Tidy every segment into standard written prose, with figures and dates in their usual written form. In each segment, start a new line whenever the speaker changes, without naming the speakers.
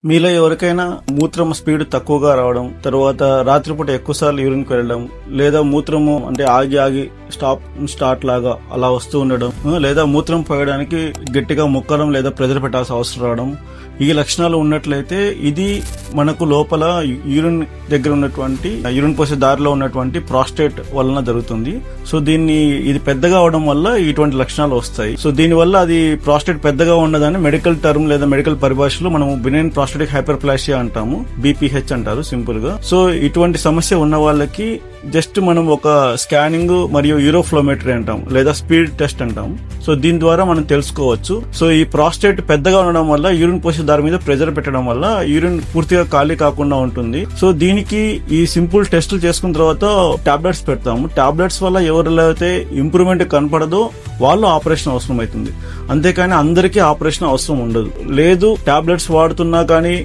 మీలో ఎవరికైనా మూత్రం స్పీడ్ తక్కువగా రావడం, తర్వాత రాత్రిపూట ఎక్కువసార్లు యూరిన్కి వెళ్ళడం, లేదా మూత్రము అంటే ఆగి ఆగి స్టార్ట్ లాగా అలా వస్తూ ఉండడం, లేదా మూత్రం పోయడానికి గట్టిగా ముక్కడం లేదా ప్రెజర్ పెట్టాల్సిన అవసరం రావడం, ఈ లక్షణాలు ఉన్నట్లయితే ఇది మనకు లోపల యూరిన్ దగ్గర ఉన్నటువంటి యూరిన్ పోసే దారిలో ఉన్నటువంటి ప్రాస్టేట్ వలన జరుగుతుంది. సో ఇది పెద్దగా అవడం వల్ల ఇటువంటి లక్షణాలు వస్తాయి. సో దీని వల్ల అది ప్రాస్టేట్ పెద్దగా ఉన్నదని మెడికల్ టర్మ్ లేదా మెడికల్ పరిభాషలో మనం బినైన్ ప్రాస్టేటిక్ హైపర్ప్లాసియా అంటాము, బీపీహెచ్ అంటారు సింపుల్ గా. సో ఇటువంటి సమస్య ఉన్న వాళ్ళకి జస్ట్ మనం ఒక స్కానింగ్ మరియు యూరోఫ్లోమెట్రీ అంటాం లేదా స్పీడ్ టెస్ట్ అంటాం. సో దీని ద్వారా మనం తెలుసుకోవచ్చు. సో ఈ ప్రాస్టేట్ పెద్దగా ఉండడం వల్ల యూరిన్ పోసే దారి మీద ప్రెజర్ పెట్టడం వల్ల యూరిన్ పూర్తిగా ఖాళీ కాకుండా ఉంటుంది. సో దీనికి ఈ సింపుల్ టెస్టులు చేసుకున్న తర్వాత టాబ్లెట్స్ పెడతాము. టాబ్లెట్స్ వల్ల ఎవరిలో అయితే ఇంప్రూవ్మెంట్ కనపడదో వాళ్ళు ఆపరేషన్ అవసరం అవుతుంది. అంతేకాని అందరికీ ఆపరేషన్ అవసరం ఉండదు. లేదు టాబ్లెట్స్ వాడుతున్నా కానీ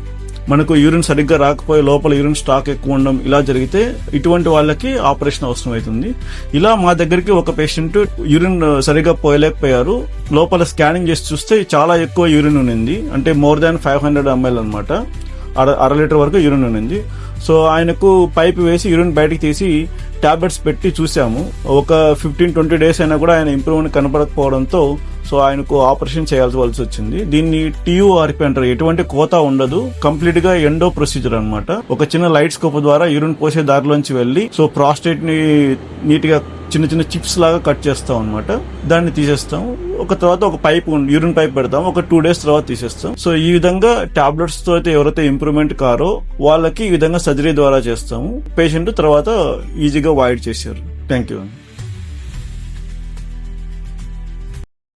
మనకు యూరిన్ సరిగ్గా రాకపోయి లోపల యూరిన్ స్టాక్ ఎక్కువ ఉండడం ఇలా జరిగితే ఇటువంటి వాళ్ళకి ఆపరేషన్ అవసరం అవుతుంది. ఇలా మా దగ్గరికి ఒక పేషెంట్ యూరిన్ సరిగ్గా పోయలేకపోయారు. లోపల స్కానింగ్ చేసి చూస్తే చాలా ఎక్కువ యూరిన్ ఉన్నింది, అంటే మోర్ దాన్ 500 ml అనమాట, అర లీటర్ వరకు యూరిన్ ఉన్నింది. సో ఆయనకు పైప్ వేసి యూరిన్ బయటకు తీసి టాబ్లెట్స్ పెట్టి చూసాము. ఒక 15-20 days అయినా కూడా ఆయన ఇంప్రూవ్మెంట్ కనపడకపోవడంతో సో ఆయనకు ఆపరేషన్ చేయాల్సి వచ్చింది. దీన్ని TURP అంటారు. ఎటువంటి కోత ఉండదు, కంప్లీట్ గా ఎండో ప్రొసీజర్ అన్నమాట. ఒక చిన్న లైట్ స్కోప్ ద్వారా యూరిన్ పోసే దారిలోంచి వెళ్లి సో ప్రాస్టేట్ ని నీట్ గా చిన్న చిన్న చిప్స్ లాగా కట్ చేస్తాం అనమాట. దాన్ని తీసేస్తాం. తర్వాత ఒక యూరిన్ పైప్ పెడతాం. ఒక 2 days తర్వాత తీసేస్తాం. సో ఈ విధంగా టాబ్లెట్స్ తో అయితే ఎవరైతే ఇంప్రూవ్మెంట్ కారో వాళ్ళకి ఈ విధంగా సర్జరీ ద్వారా చేస్తాము. పేషెంట్ తర్వాత ఈజీగా వాయిడ్ చేశారు. Thank you.